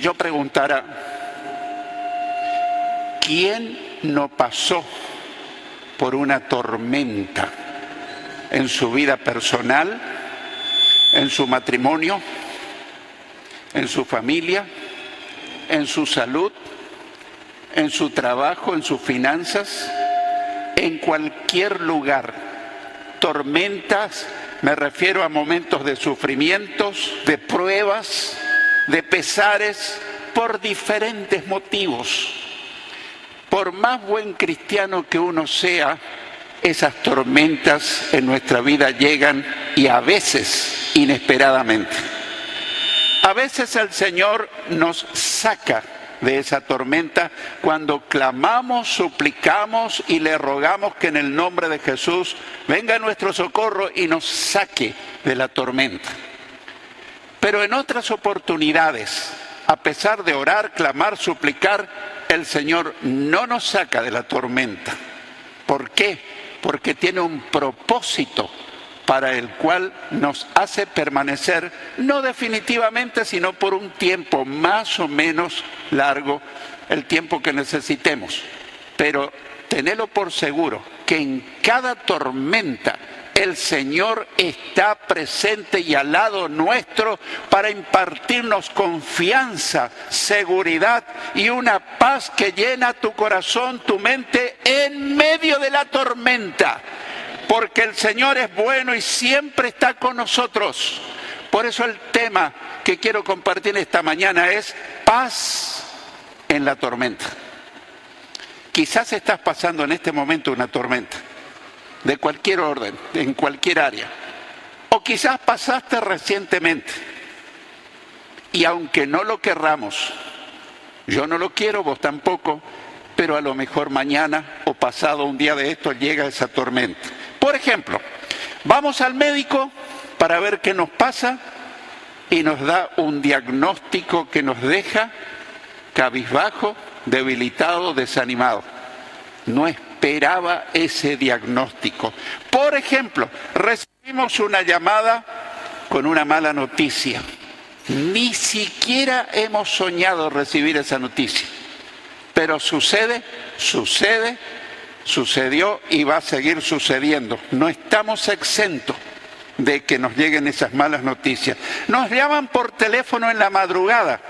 Si yo preguntara, ¿quién no pasó por una tormenta en su vida personal, en su matrimonio, en su familia, en su salud, en su trabajo, en sus finanzas, en cualquier lugar? Tormentas, me refiero a momentos de sufrimientos, de pruebas, de pesares, por diferentes motivos. Por más buen cristiano que uno sea, esas tormentas en nuestra vida llegan, y a veces inesperadamente. A veces el Señor nos saca de esa tormenta cuando clamamos, suplicamos y le rogamos que en el nombre de Jesús venga nuestro socorro y nos saque de la tormenta. Pero en otras oportunidades, a pesar de orar, clamar, suplicar, el Señor no nos saca de la tormenta. ¿Por qué? Porque tiene un propósito para el cual nos hace permanecer, no definitivamente, sino por un tiempo más o menos largo, el tiempo que necesitemos. Pero tenedlo por seguro que en cada tormenta el Señor está presente y al lado nuestro para impartirnos confianza, seguridad y una paz que llena tu corazón, tu mente en medio de la tormenta. Porque el Señor es bueno y siempre está con nosotros. Por eso el tema que quiero compartir esta mañana es paz en la tormenta. Quizás estás pasando en este momento una tormenta, de cualquier orden, en cualquier área. O quizás pasaste recientemente. Y aunque no lo querramos, yo no lo quiero, vos tampoco, pero a lo mejor mañana o pasado un día de esto llega esa tormenta. Por ejemplo, vamos al médico para ver qué nos pasa y nos da un diagnóstico que nos deja cabizbajo, debilitado, desanimado. No esperaba ese diagnóstico. Por ejemplo, recibimos una llamada con una mala noticia. Ni siquiera hemos soñado recibir esa noticia. Pero sucede, sucedió y va a seguir sucediendo. No estamos exentos de que nos lleguen esas malas noticias. Nos llaman por teléfono en la madrugada.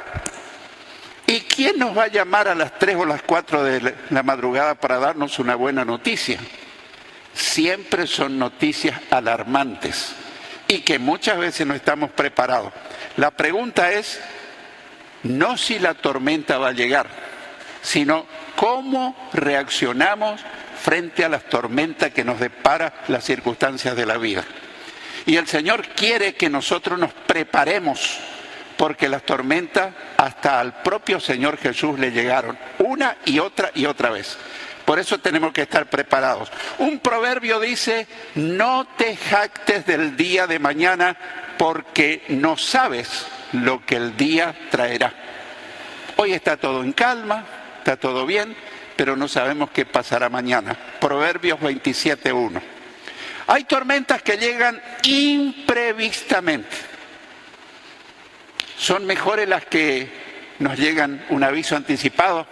¿Y quién nos va a llamar a las 3 o las 4 de la madrugada para darnos una buena noticia? Siempre son noticias alarmantes y que muchas veces no estamos preparados. La pregunta es, no si la tormenta va a llegar, sino cómo reaccionamos frente a las tormentas que nos depara las circunstancias de la vida. Y el Señor quiere que nosotros nos preparemos, porque las tormentas hasta al propio Señor Jesús le llegaron una y otra vez. Por eso tenemos que estar preparados. Un proverbio dice, no te jactes del día de mañana, porque no sabes lo que el día traerá. Hoy está todo en calma, está todo bien, pero no sabemos qué pasará mañana. Proverbios 27:1. Hay tormentas que llegan imprevistamente. ¿Son mejores las que nos llegan un aviso anticipado?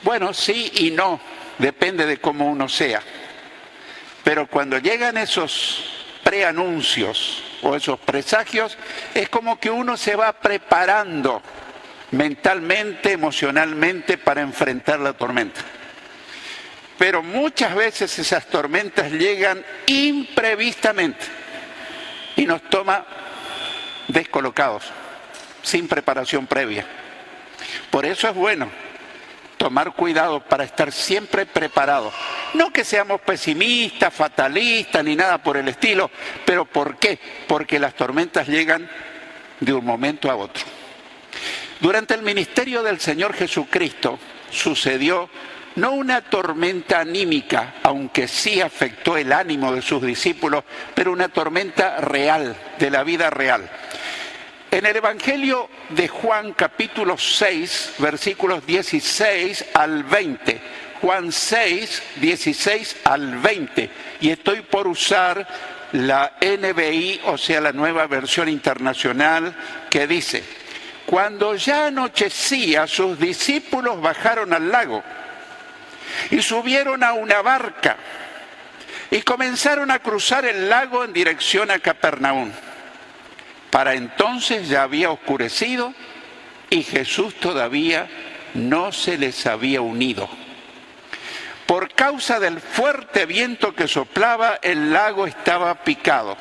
Bueno, sí y no, depende de cómo uno sea. Pero cuando llegan esos preanuncios o esos presagios, es como que uno se va preparando mentalmente, emocionalmente para enfrentar la tormenta. Pero muchas veces esas tormentas llegan imprevistamente y nos toma descolocados, sin preparación previa. Por eso es bueno tomar cuidado para estar siempre preparados. No que seamos pesimistas, fatalistas, ni nada por el estilo, pero ¿por qué? Porque las tormentas llegan de un momento a otro. Durante el ministerio del Señor Jesucristo sucedió no una tormenta anímica, aunque sí afectó el ánimo de sus discípulos, pero una tormenta real, de la vida real. En el Evangelio de Juan, capítulo 6, versículos 16 al 20. Juan 6, 16 al 20. Y estoy por usar la NBI, o sea, la Nueva Versión Internacional, que dice: Cuando ya anochecía, sus discípulos bajaron al lago y subieron a una barca y comenzaron a cruzar el lago en dirección a Capernaum. Para entonces ya había oscurecido y Jesús todavía no se les había unido. Por causa del fuerte viento que soplaba, el lago estaba picado.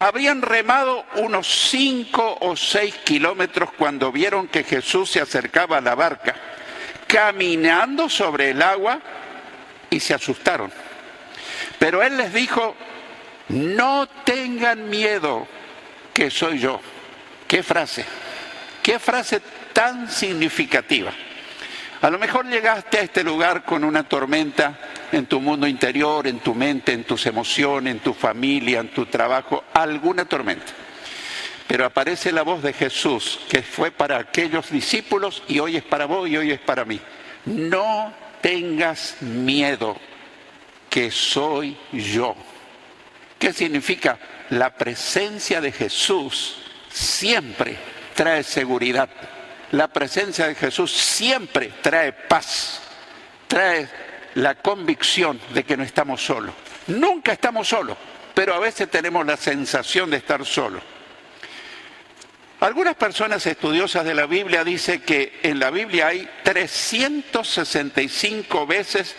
Habrían remado unos 5 o 6 kilómetros cuando vieron que Jesús se acercaba a la barca, caminando sobre el agua, y se asustaron. Pero él les dijo: no tengan miedo, que soy yo. ¿Qué frase tan significativa? A lo mejor llegaste a este lugar con una tormenta en tu mundo interior, en tu mente, en tus emociones, en tu familia, en tu trabajo, alguna tormenta. Pero aparece la voz de Jesús, que fue para aquellos discípulos y hoy es para vos y hoy es para mí. No tengas miedo, que soy yo. ¿Qué significa? La presencia de Jesús siempre trae seguridad. La presencia de Jesús siempre trae paz, trae la convicción de que no estamos solos. Nunca estamos solos, pero a veces tenemos la sensación de estar solos. Algunas personas estudiosas de la Biblia dicen que en la Biblia hay 365 veces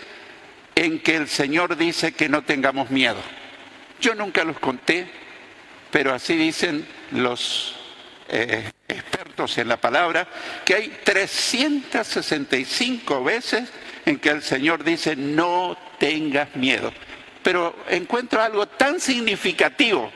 en que el Señor dice que no tengamos miedo. Yo nunca los conté, pero así dicen los expertos en la palabra, que hay 365 veces en que el Señor dice no tengas miedo. Pero encuentro algo tan significativo.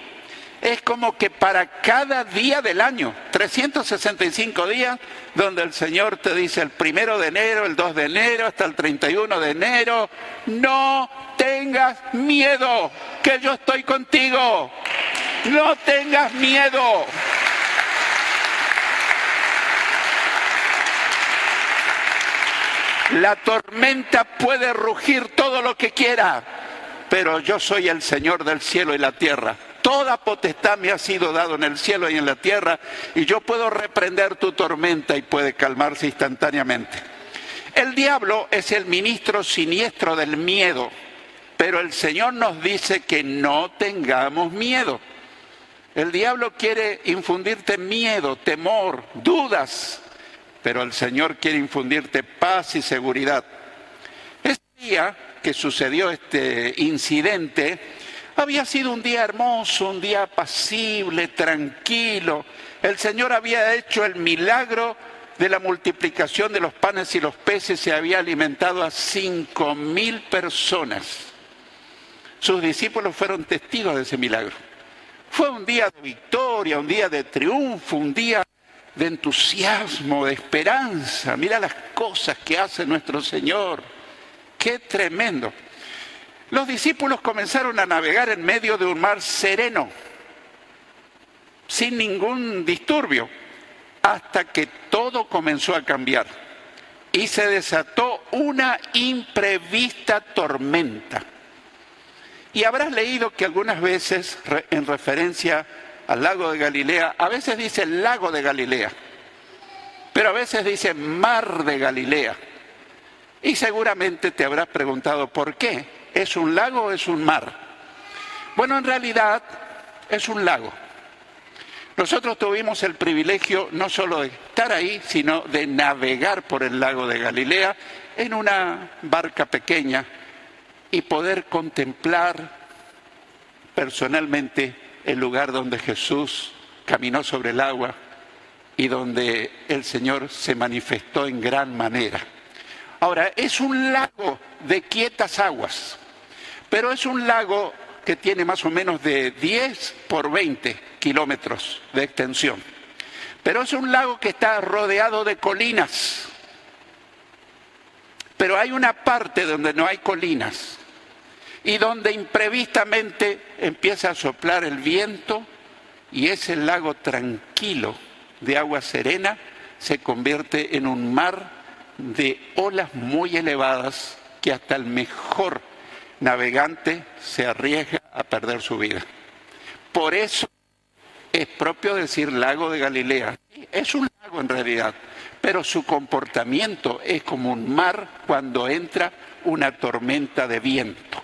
Es como que para cada día del año, 365 días, donde el Señor te dice el 1 de enero, el 2 de enero, hasta el 31 de enero, no tengas miedo, que yo estoy contigo. No tengas miedo. La tormenta puede rugir todo lo que quiera, pero yo soy el Señor del cielo y la tierra. Toda potestad me ha sido dado en el cielo y en la tierra, y yo puedo reprender tu tormenta y puede calmarse instantáneamente. El diablo es el ministro siniestro del miedo, pero el Señor nos dice que no tengamos miedo. El diablo quiere infundirte miedo, temor, dudas, pero el Señor quiere infundirte paz y seguridad. Ese día que sucedió este incidente, había sido un día hermoso, un día apacible, tranquilo. El Señor había hecho el milagro de la multiplicación de los panes y los peces, se había alimentado a 5,000 personas. Sus discípulos fueron testigos de ese milagro. Fue un día de victoria, un día de triunfo, un día de entusiasmo, de esperanza. Mira las cosas que hace nuestro Señor. ¡Qué tremendo! Los discípulos comenzaron a navegar en medio de un mar sereno, sin ningún disturbio, hasta que todo comenzó a cambiar y se desató una imprevista tormenta. Y habrás leído que algunas veces, en referencia al lago de Galilea, a veces dice lago de Galilea, pero a veces dice mar de Galilea. Y seguramente te habrás preguntado por qué. ¿Es un lago o es un mar? Bueno, en realidad es un lago. Nosotros tuvimos el privilegio no solo de estar ahí, sino de navegar por el lago de Galilea en una barca pequeña y poder contemplar personalmente el lugar donde Jesús caminó sobre el agua y donde el Señor se manifestó en gran manera. Ahora, es un lago de quietas aguas, pero es un lago que tiene más o menos de 10 por 20 kilómetros de extensión. Pero es un lago que está rodeado de colinas. Pero hay una parte donde no hay colinas y donde imprevistamente empieza a soplar el viento y ese lago tranquilo de agua serena se convierte en un mar de olas muy elevadas que hasta el mejor navegante se arriesga a perder su vida. Por eso es propio decir lago de Galilea. Sí, es un lago en realidad, pero su comportamiento es como un mar cuando entra una tormenta de viento.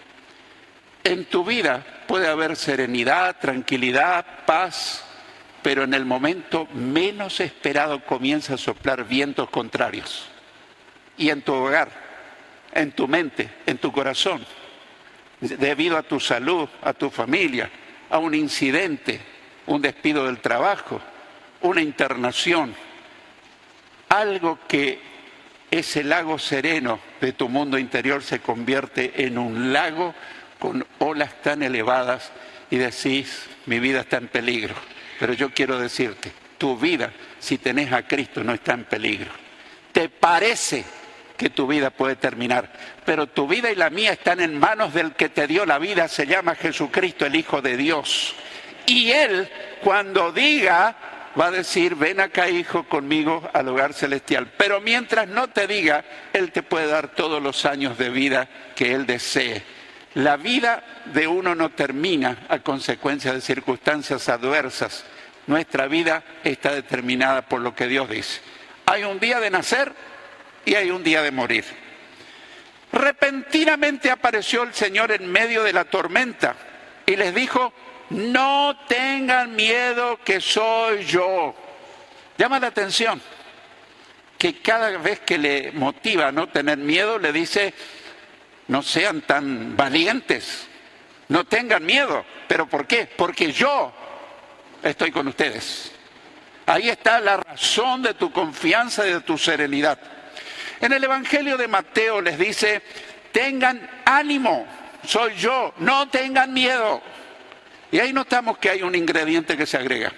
En tu vida puede haber serenidad, tranquilidad, paz, pero en el momento menos esperado comienza a soplar vientos contrarios. Y en tu hogar, en tu mente, en tu corazón, debido a tu salud, a tu familia, a un incidente, un despido del trabajo, una internación, algo que ese lago sereno de tu mundo interior se convierte en un lago con olas tan elevadas y decís, mi vida está en peligro. Pero yo quiero decirte, tu vida, si tenés a Cristo, no está en peligro. Te parece que tu vida puede terminar, pero tu vida y la mía están en manos del que te dio la vida, se llama Jesucristo, el Hijo de Dios. Y Él, cuando diga, va a decir, ven acá, hijo, conmigo al hogar celestial. Pero mientras no te diga, Él te puede dar todos los años de vida que Él desee. La vida de uno no termina a consecuencia de circunstancias adversas. Nuestra vida está determinada por lo que Dios dice. Hay un día de nacer y hay un día de morir. Repentinamente apareció el Señor en medio de la tormenta y les dijo, no tengan miedo, que soy yo. Llama la atención que cada vez que le motiva a no tener miedo, le dice, no sean tan valientes, no tengan miedo. ¿Pero por qué? Porque yo estoy con ustedes. Ahí está la razón de tu confianza y de tu serenidad. En el Evangelio de Mateo les dice, tengan ánimo, soy yo, no tengan miedo. Y ahí notamos que hay un ingrediente que se agrega.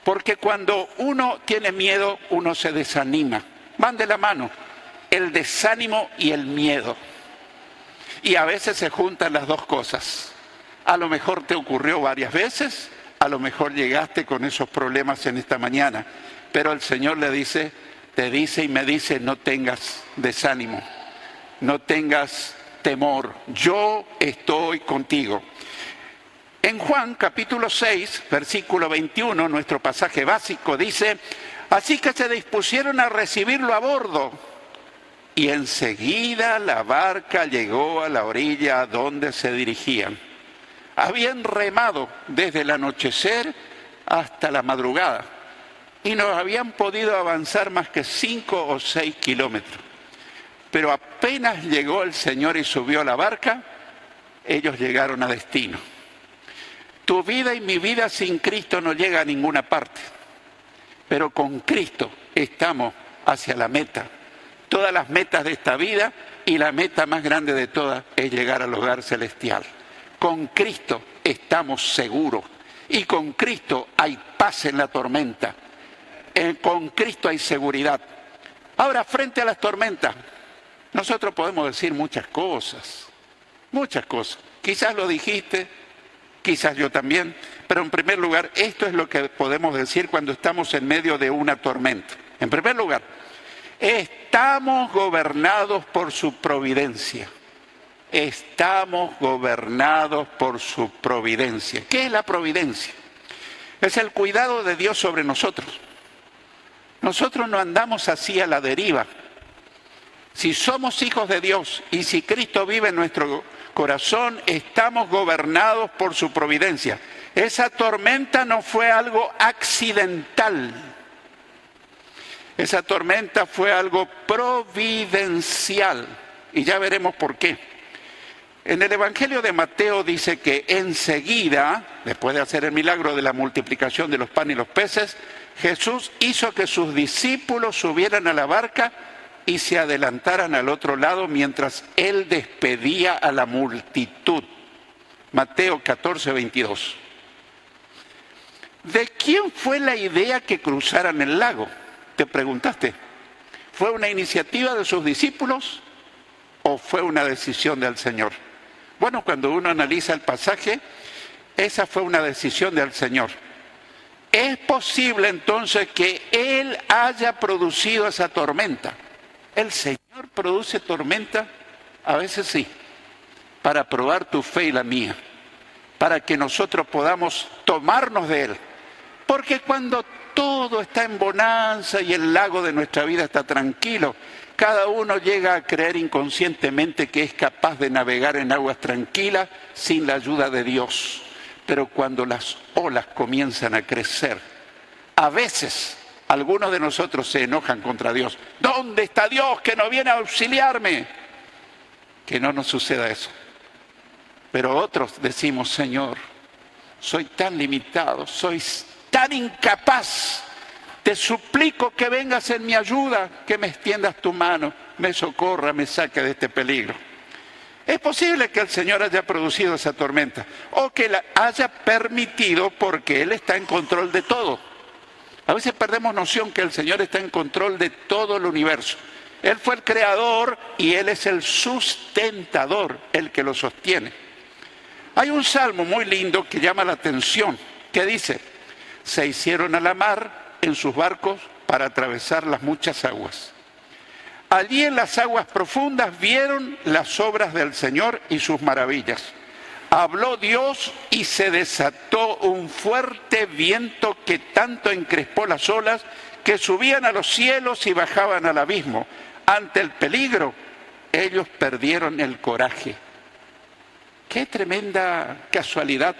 Porque cuando uno tiene miedo, uno se desanima. Van de la mano, el desánimo y el miedo. Y a veces se juntan las dos cosas. A lo mejor te ocurrió varias veces, a lo mejor llegaste con esos problemas en esta mañana. Pero el Señor le dice, te dice y me dice, no tengas desánimo, no tengas temor, yo estoy contigo. En Juan capítulo 6, versículo 21, nuestro pasaje básico, dice, así que se dispusieron a recibirlo a bordo y enseguida la barca llegó a la orilla a donde se dirigían. Habían remado desde el anochecer hasta la madrugada y no habían podido avanzar más que 5 o 6 kilómetros. Pero apenas llegó el Señor y subió a la barca, ellos llegaron a destino. Tu vida y mi vida sin Cristo no llega a ninguna parte, pero con Cristo estamos hacia la meta. Todas las metas de esta vida y la meta más grande de todas es llegar al hogar celestial. Con Cristo estamos seguros y con Cristo hay paz en la tormenta. Con Cristo hay seguridad. Ahora, frente a las tormentas, nosotros podemos decir muchas cosas. Quizás lo dijiste, quizás yo también, pero en primer lugar, esto es lo que podemos decir cuando estamos en medio de una tormenta. En primer lugar, estamos gobernados por su providencia. Estamos gobernados por su providencia. ¿Qué es la providencia? Es el cuidado de Dios sobre nosotros. Nosotros no andamos así a la deriva. Si somos hijos de Dios y si Cristo vive en nuestro corazón, estamos gobernados por su providencia. Esa tormenta no fue algo accidental. Esa tormenta fue algo providencial. Y ya veremos por qué. En el Evangelio de Mateo dice que enseguida, después de hacer el milagro de la multiplicación de los panes y los peces, Jesús hizo que sus discípulos subieran a la barca y se adelantaran al otro lado mientras Él despedía a la multitud. Mateo 14, 22. ¿De quién fue la idea que cruzaran el lago? Te preguntaste. ¿Fue una iniciativa de sus discípulos o fue una decisión del Señor? Bueno, cuando uno analiza el pasaje, esa fue una decisión del Señor. ¿Es posible entonces que Él haya producido esa tormenta? ¿El Señor produce tormenta? A veces sí, para probar tu fe y la mía, para que nosotros podamos tomarnos de Él. Porque cuando todo está en bonanza y el lago de nuestra vida está tranquilo. Cada uno llega a creer inconscientemente que es capaz de navegar en aguas tranquilas sin la ayuda de Dios. Pero cuando las olas comienzan a crecer, a veces algunos de nosotros se enojan contra Dios. ¿Dónde está Dios que no viene a auxiliarme? Que no nos suceda eso. Pero otros decimos, Señor, soy tan limitado, soy tan incapaz. Te suplico que vengas en mi ayuda, que me extiendas tu mano, me socorra, me saque de este peligro. Es posible que el Señor haya producido esa tormenta o que la haya permitido porque Él está en control de todo. A veces perdemos noción que el Señor está en control de todo el universo. Él fue el creador y Él es el sustentador, el que lo sostiene. Hay un salmo muy lindo que llama la atención, que dice, se hicieron a la mar en sus barcos para atravesar las muchas aguas. Allí en las aguas profundas vieron las obras del Señor y sus maravillas. Habló Dios y se desató un fuerte viento que tanto encrespó las olas que subían a los cielos y bajaban al abismo. Ante el peligro, ellos perdieron el coraje. Qué tremenda casualidad,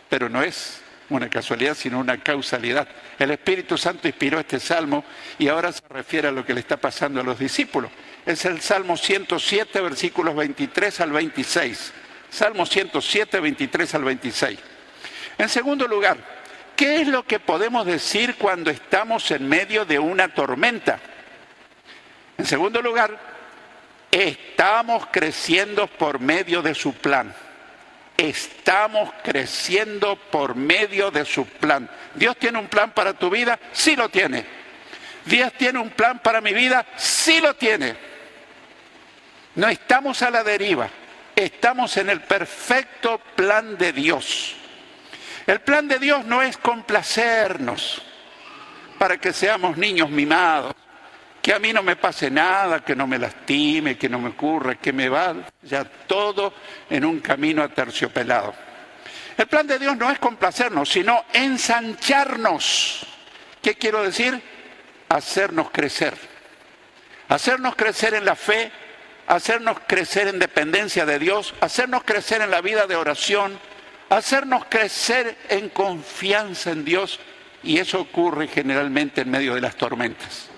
pero no es una casualidad, sino una causalidad. El Espíritu Santo inspiró este salmo y ahora se refiere a lo que le está pasando a los discípulos. Es el Salmo 107, versículos 23 al 26. Salmo 107, 23 al 26. En segundo lugar, ¿qué es lo que podemos decir cuando estamos en medio de una tormenta? En segundo lugar, estamos creciendo por medio de su plan. Estamos creciendo por medio de su plan. ¿Dios tiene un plan para tu vida? Sí lo tiene. ¿Dios tiene un plan para mi vida? Sí lo tiene. No estamos a la deriva. Estamos en el perfecto plan de Dios. El plan de Dios no es complacernos para que seamos niños mimados, que a mí no me pase nada, que no me lastime, que no me ocurra, que me va ya todo en un camino aterciopelado. El plan de Dios no es complacernos, sino ensancharnos. ¿Qué quiero decir? Hacernos crecer. Hacernos crecer en la fe, hacernos crecer en dependencia de Dios, hacernos crecer en la vida de oración, hacernos crecer en confianza en Dios, y eso ocurre generalmente en medio de las tormentas.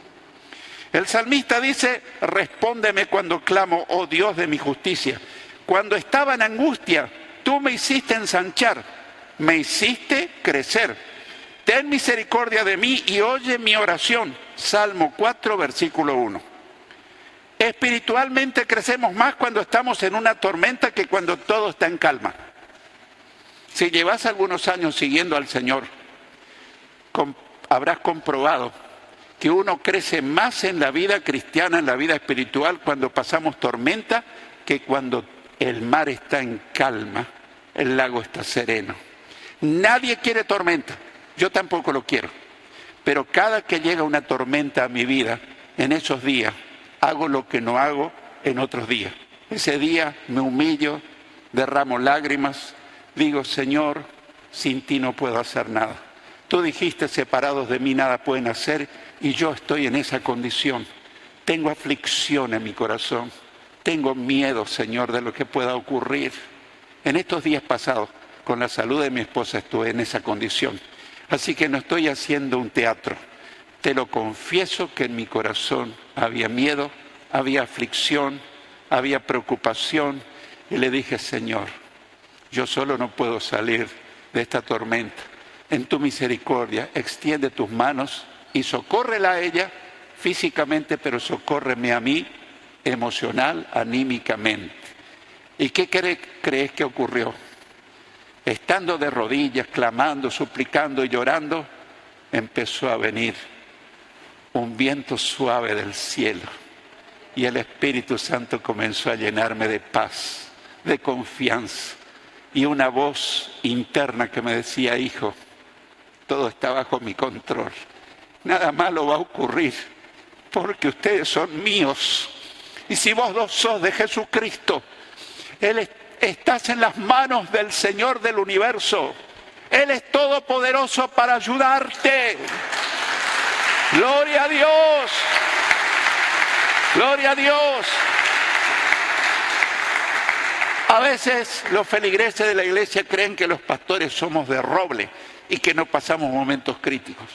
El salmista dice, respóndeme cuando clamo, oh Dios de mi justicia. Cuando estaba en angustia, tú me hiciste ensanchar, me hiciste crecer. Ten misericordia de mí y oye mi oración. Salmo 4, versículo 1. Espiritualmente crecemos más cuando estamos en una tormenta que cuando todo está en calma. Si llevas algunos años siguiendo al Señor, habrás comprobado que uno crece más en la vida cristiana, en la vida espiritual, cuando pasamos tormenta, que cuando el mar está en calma, el lago está sereno. Nadie quiere tormenta, yo tampoco lo quiero. Pero cada que llega una tormenta a mi vida, en esos días, hago lo que no hago en otros días. Ese día me humillo, derramo lágrimas, digo, Señor, sin ti no puedo hacer nada. Tú dijiste, separados de mí nada pueden hacer, y yo estoy en esa condición. Tengo aflicción en mi corazón. Tengo miedo, Señor, de lo que pueda ocurrir. En estos días pasados, con la salud de mi esposa, estuve en esa condición. Así que no estoy haciendo un teatro. Te lo confieso que en mi corazón había miedo, había aflicción, había preocupación. Y le dije, Señor, yo solo no puedo salir de esta tormenta. En tu misericordia, extiende tus manos y socórrela a ella físicamente, pero socórreme a mí emocional, anímicamente. ¿Y qué crees que ocurrió? Estando de rodillas, clamando, suplicando y llorando, empezó a venir un viento suave del cielo y el Espíritu Santo comenzó a llenarme de paz, de confianza y una voz interna que me decía, hijo, todo está bajo mi control. Nada malo va a ocurrir, porque ustedes son míos. Y si vos dos sos de Jesucristo, estás en las manos del Señor del universo. Él es todopoderoso para ayudarte. Gloria a Dios. Gloria a Dios. A veces los feligreses de la iglesia creen que los pastores somos de roble y que no pasamos momentos críticos.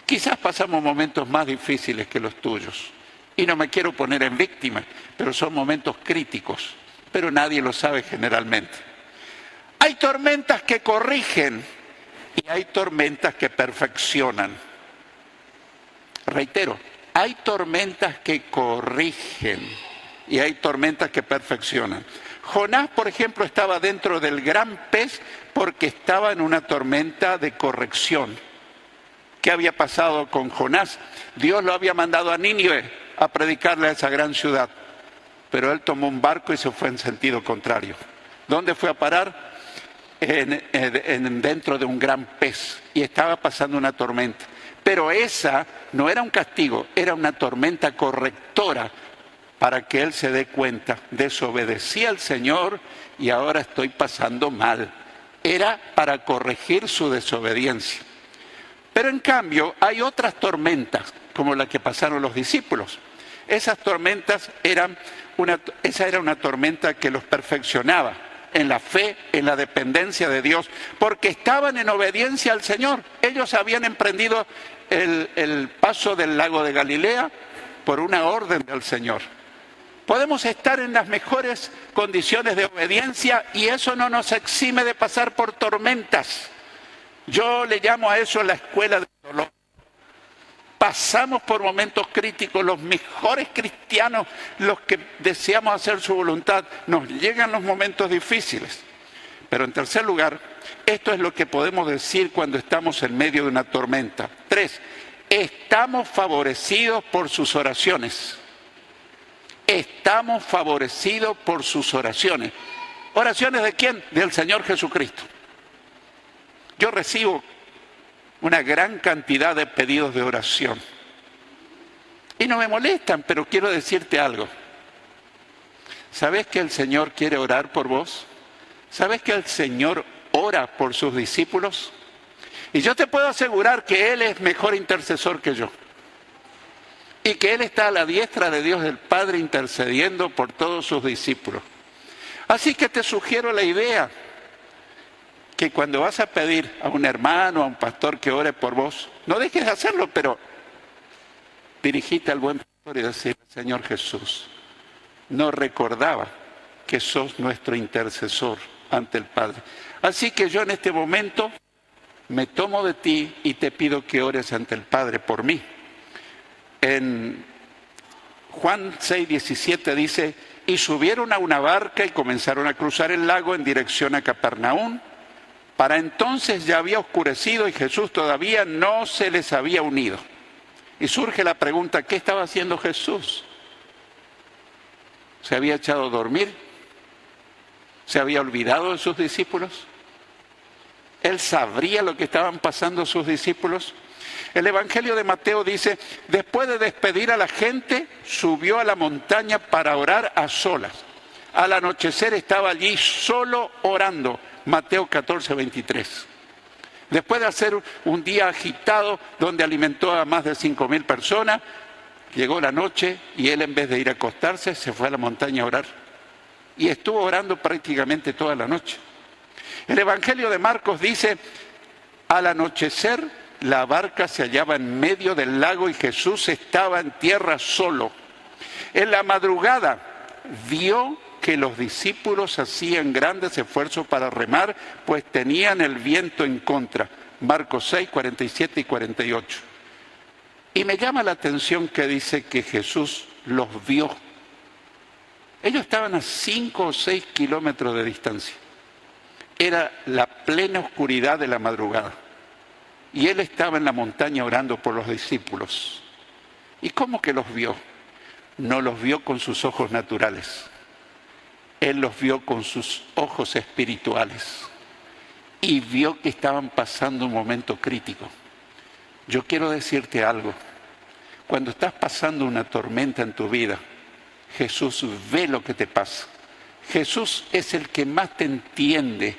Quizás pasamos momentos más difíciles que los tuyos. Y no me quiero poner en víctima, pero son momentos críticos. Pero nadie lo sabe generalmente. Hay tormentas que corrigen y hay tormentas que perfeccionan. Reitero, hay tormentas que corrigen y hay tormentas que perfeccionan. Jonás, por ejemplo, estaba dentro del gran pez porque estaba en una tormenta de corrección. ¿Qué había pasado con Jonás? Dios lo había mandado a Nínive a predicarle a esa gran ciudad, pero él tomó un barco y se fue en sentido contrario. ¿Dónde fue a parar? Dentro de un gran pez, y estaba pasando una tormenta. Pero esa no era un castigo, era una tormenta correctora para que él se dé cuenta. Desobedecí al Señor y ahora estoy pasando mal. Era para corregir su desobediencia. Pero en cambio hay otras tormentas, como la que pasaron los discípulos. Esas tormentas esa era una tormenta que los perfeccionaba en la fe, en la dependencia de Dios, porque estaban en obediencia al Señor. Ellos habían emprendido el paso del lago de Galilea por una orden del Señor. Podemos estar en las mejores condiciones de obediencia y eso no nos exime de pasar por tormentas. Yo le llamo a eso la escuela del dolor. Pasamos por momentos críticos, los mejores cristianos, los que deseamos hacer su voluntad, nos llegan los momentos difíciles. Pero en tercer lugar, esto es lo que podemos decir cuando estamos en medio de una tormenta. 3, estamos favorecidos por sus oraciones. Estamos favorecidos por sus oraciones. ¿Oraciones de quién? Del Señor Jesucristo. Yo recibo una gran cantidad de pedidos de oración. Y no me molestan, pero quiero decirte algo. ¿Sabes que el Señor quiere orar por vos? ¿Sabes que el Señor ora por sus discípulos? Y yo te puedo asegurar que Él es mejor intercesor que yo. Y que Él está a la diestra de Dios el Padre intercediendo por todos sus discípulos. Así que te sugiero la idea que cuando vas a pedir a un hermano, a un pastor que ore por vos, no dejes de hacerlo, pero dirigite al buen pastor y decirle: Señor Jesús, no recordaba que sos nuestro intercesor ante el Padre. Así que yo en este momento me tomo de ti y te pido que ores ante el Padre por mí. En Juan 6:17 dice: y subieron a una barca y comenzaron a cruzar el lago en dirección a Capernaum. Para entonces ya había oscurecido y Jesús todavía no se les había unido. Y surge la pregunta: ¿qué estaba haciendo Jesús? ¿Se había echado a dormir? ¿Se había olvidado de sus discípulos? ¿Él sabría lo que estaban pasando sus discípulos? El Evangelio de Mateo dice: después de despedir a la gente, subió a la montaña para orar a solas. Al anochecer estaba allí solo orando. Mateo 14:23. Después de hacer un día agitado donde alimentó a más de 5,000 personas, llegó la noche y él, en vez de ir a acostarse, se fue a la montaña a orar. Y estuvo orando prácticamente toda la noche. El Evangelio de Marcos dice: al anochecer la barca se hallaba en medio del lago y Jesús estaba en tierra solo. En la madrugada vio que los discípulos hacían grandes esfuerzos para remar, pues tenían el viento en contra. Marcos 6, 47 y 48. Y me llama la atención que dice que Jesús los vio. Ellos estaban a 5 o 6 kilómetros de distancia. Era la plena oscuridad de la madrugada. Y él estaba en la montaña orando por los discípulos. ¿Y cómo que los vio? No los vio con sus ojos naturales. Él los vio con sus ojos espirituales y vio que estaban pasando un momento crítico. Yo quiero decirte algo. Cuando estás pasando una tormenta en tu vida, Jesús ve lo que te pasa. Jesús es el que más te entiende,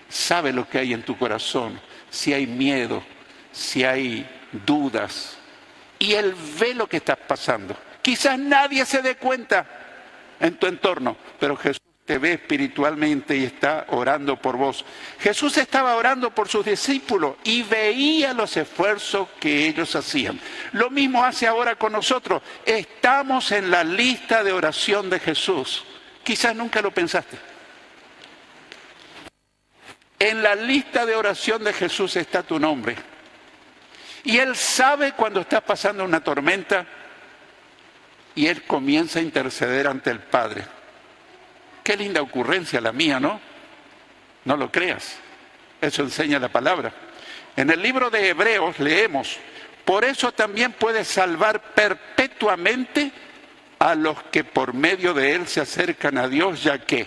sabe lo que hay en tu corazón, si hay miedo, si hay dudas. Y Él ve lo que estás pasando. Quizás nadie se dé cuenta en tu entorno, pero Jesús te ve espiritualmente y está orando por vos. Jesús estaba orando por sus discípulos y veía los esfuerzos que ellos hacían. Lo mismo hace ahora con nosotros. Estamos en la lista de oración de Jesús. Quizás nunca lo pensaste. En la lista de oración de Jesús está tu nombre. Y Él sabe cuando estás pasando una tormenta y Él comienza a interceder ante el Padre. Qué linda ocurrencia la mía, ¿no? No lo creas. Eso enseña la palabra. En el libro de Hebreos leemos, por eso también puede salvar perpetuamente a los que por medio de Él se acercan a Dios, ya que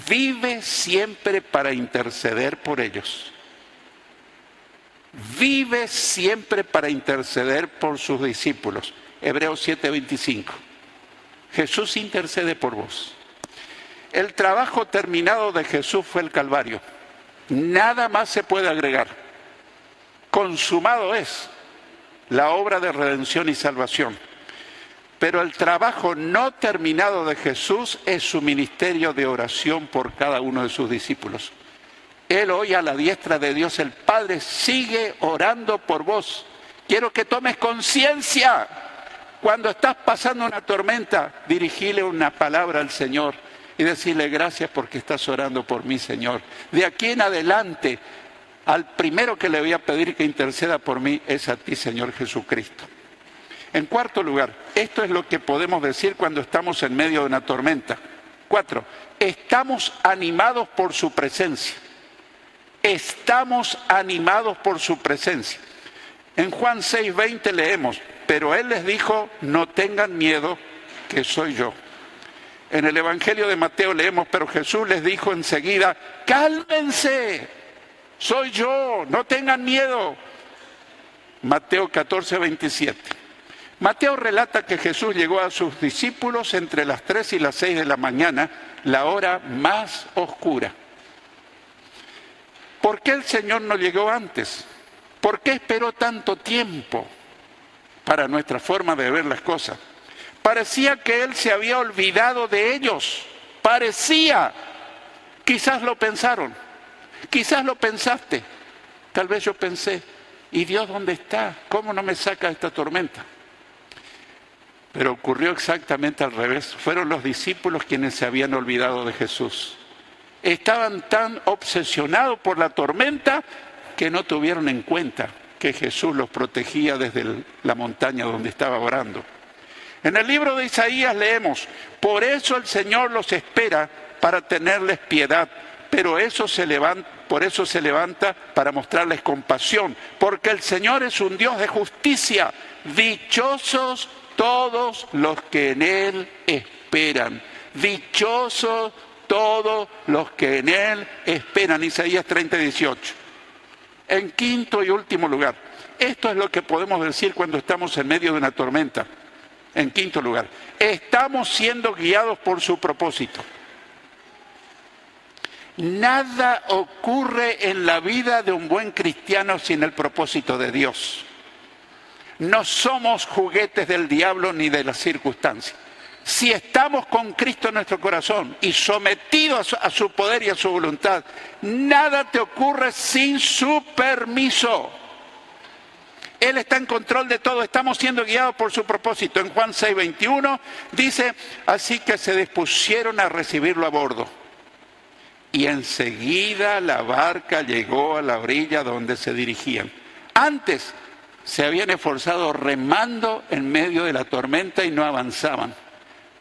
vive siempre para interceder por ellos. Vive siempre para interceder por sus discípulos. Hebreos 7:25. Jesús intercede por vos. El trabajo terminado de Jesús fue el Calvario. Nada más se puede agregar. Consumado es la obra de redención y salvación. Pero el trabajo no terminado de Jesús es su ministerio de oración por cada uno de sus discípulos. Él hoy a la diestra de Dios el Padre sigue orando por vos. Quiero que tomes conciencia. Cuando estás pasando una tormenta, dirigile una palabra al Señor y decirle gracias porque estás orando por mí, Señor. De aquí en adelante, al primero que le voy a pedir que interceda por mí es a ti, Señor Jesucristo. En cuarto lugar, esto es lo que podemos decir cuando estamos en medio de una tormenta. 4, estamos animados por su presencia. Estamos animados por su presencia. En Juan 6:20 leemos, pero Él les dijo, no tengan miedo, que soy yo. En el Evangelio de Mateo leemos, pero Jesús les dijo enseguida, cálmense, soy yo, no tengan miedo. Mateo 14:27. Mateo relata que Jesús llegó a sus discípulos entre las 3 y las 6 de la mañana, la hora más oscura. ¿Por qué el Señor no llegó antes? ¿Por qué esperó tanto tiempo? Para nuestra forma de ver las cosas. Parecía que Él se había olvidado de ellos. Parecía. Quizás lo pensaron. Quizás lo pensaste. Tal vez yo pensé, ¿y Dios dónde está? ¿Cómo no me saca de esta tormenta? Pero ocurrió exactamente al revés. Fueron los discípulos quienes se habían olvidado de Jesús. Estaban tan obsesionados por la tormenta que no tuvieron en cuenta que Jesús los protegía desde la montaña donde estaba orando. En el libro de Isaías leemos, por eso el Señor los espera para tenerles piedad, pero por eso se levanta para mostrarles compasión, porque el Señor es un Dios de justicia. Dichosos todos los que en Él esperan. Dichosos todos los que en Él esperan. Isaías 30:18. En quinto y último lugar, esto es lo que podemos decir cuando estamos en medio de una tormenta. En quinto lugar, estamos siendo guiados por su propósito. Nada ocurre en la vida de un buen cristiano sin el propósito de Dios. No somos juguetes del diablo ni de las circunstancias. Si estamos con Cristo en nuestro corazón y sometidos a su poder y a su voluntad, nada te ocurre sin su permiso. Él está en control de todo, estamos siendo guiados por su propósito. En Juan 6:21 dice, así que se dispusieron a recibirlo a bordo. Y enseguida la barca llegó a la orilla donde se dirigían. Antes se habían esforzado remando en medio de la tormenta y no avanzaban.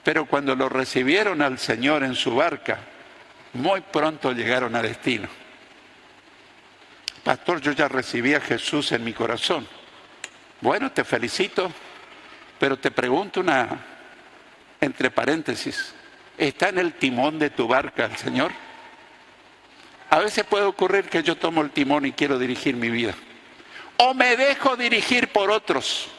Pero cuando lo recibieron al Señor en su barca, muy pronto llegaron a destino. Pastor, yo ya recibí a Jesús en mi corazón. Bueno, te felicito, pero te pregunto entre paréntesis, ¿está en el timón de tu barca el Señor? A veces puede ocurrir que yo tomo el timón y quiero dirigir mi vida. O me dejo dirigir por otros.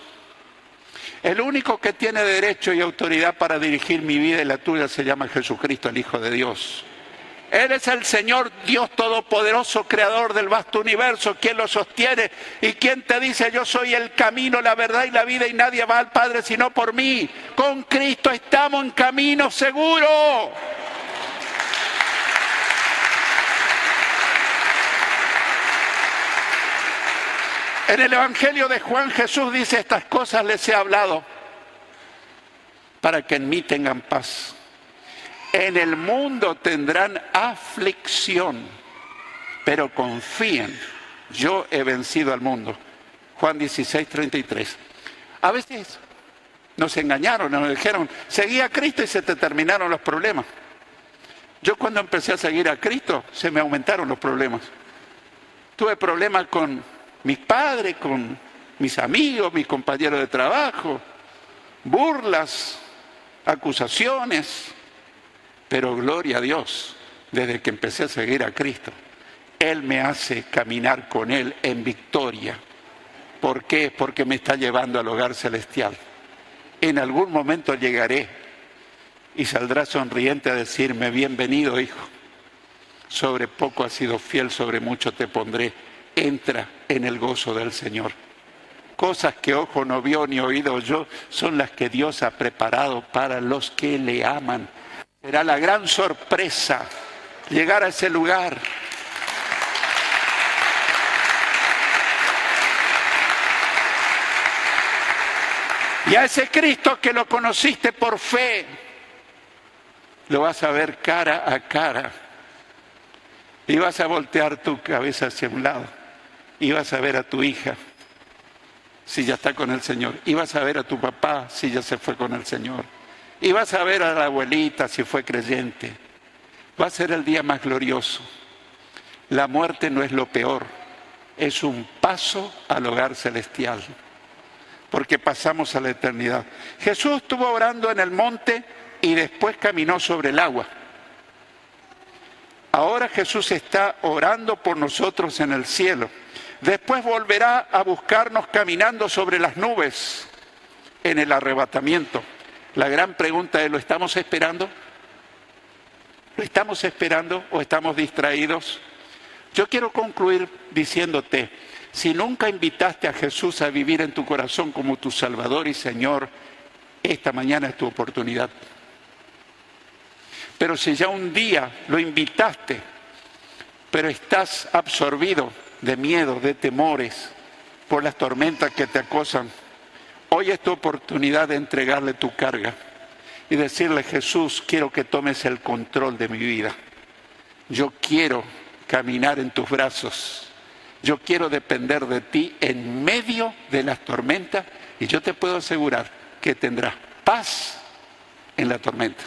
El único que tiene derecho y autoridad para dirigir mi vida y la tuya se llama Jesucristo, el Hijo de Dios. Él es el Señor Dios Todopoderoso, Creador del vasto universo, quien lo sostiene y quien te dice: yo soy el camino, la verdad y la vida, y nadie va al Padre sino por mí. Con Cristo estamos en camino seguro. En el Evangelio de Juan, Jesús dice: estas cosas les he hablado para que en mí tengan paz. En el mundo tendrán aflicción, pero confíen, yo he vencido al mundo. Juan 16:33. A veces nos engañaron, nos dijeron: seguí a Cristo y se te terminaron los problemas. Yo cuando empecé a seguir a Cristo, se me aumentaron los problemas. Tuve problemas con mis padres, con mis amigos, mis compañeros de trabajo, burlas, acusaciones. Pero gloria a Dios, desde que empecé a seguir a Cristo, Él me hace caminar con Él en victoria. ¿Por qué? Porque me está llevando al hogar celestial. En algún momento llegaré y saldrá sonriente a decirme: bienvenido, hijo. Sobre poco has sido fiel, sobre mucho te pondré. Entra en el gozo del Señor. Cosas que ojo no vio ni oído oyó son las que Dios ha preparado para los que le aman. Será la gran sorpresa llegar a ese lugar. Y a ese Cristo que lo conociste por fe, lo vas a ver cara a cara. Y vas a voltear tu cabeza hacia un lado. Y vas a ver a tu hija, si ya está con el Señor. Y vas a ver a tu papá, si ya se fue con el Señor. Y vas a ver a la abuelita, si fue creyente. Va a ser el día más glorioso. La muerte no es lo peor, es un paso al hogar celestial, porque pasamos a la eternidad. Jesús estuvo orando en el monte y después caminó sobre el agua. Ahora Jesús está orando por nosotros en el cielo. Después volverá a buscarnos caminando sobre las nubes en el arrebatamiento. La gran pregunta es: ¿lo estamos esperando? ¿Lo estamos esperando o estamos distraídos? Yo quiero concluir diciéndote: si nunca invitaste a Jesús a vivir en tu corazón como tu Salvador y Señor, esta mañana es tu oportunidad. Pero si ya un día lo invitaste, pero estás absorbido de miedo, de temores, por las tormentas que te acosan, hoy es tu oportunidad de entregarle tu carga y decirle: Jesús, quiero que tomes el control de mi vida. Yo quiero caminar en tus brazos. Yo quiero depender de ti en medio de las tormentas, y yo te puedo asegurar que tendrás paz en la tormenta.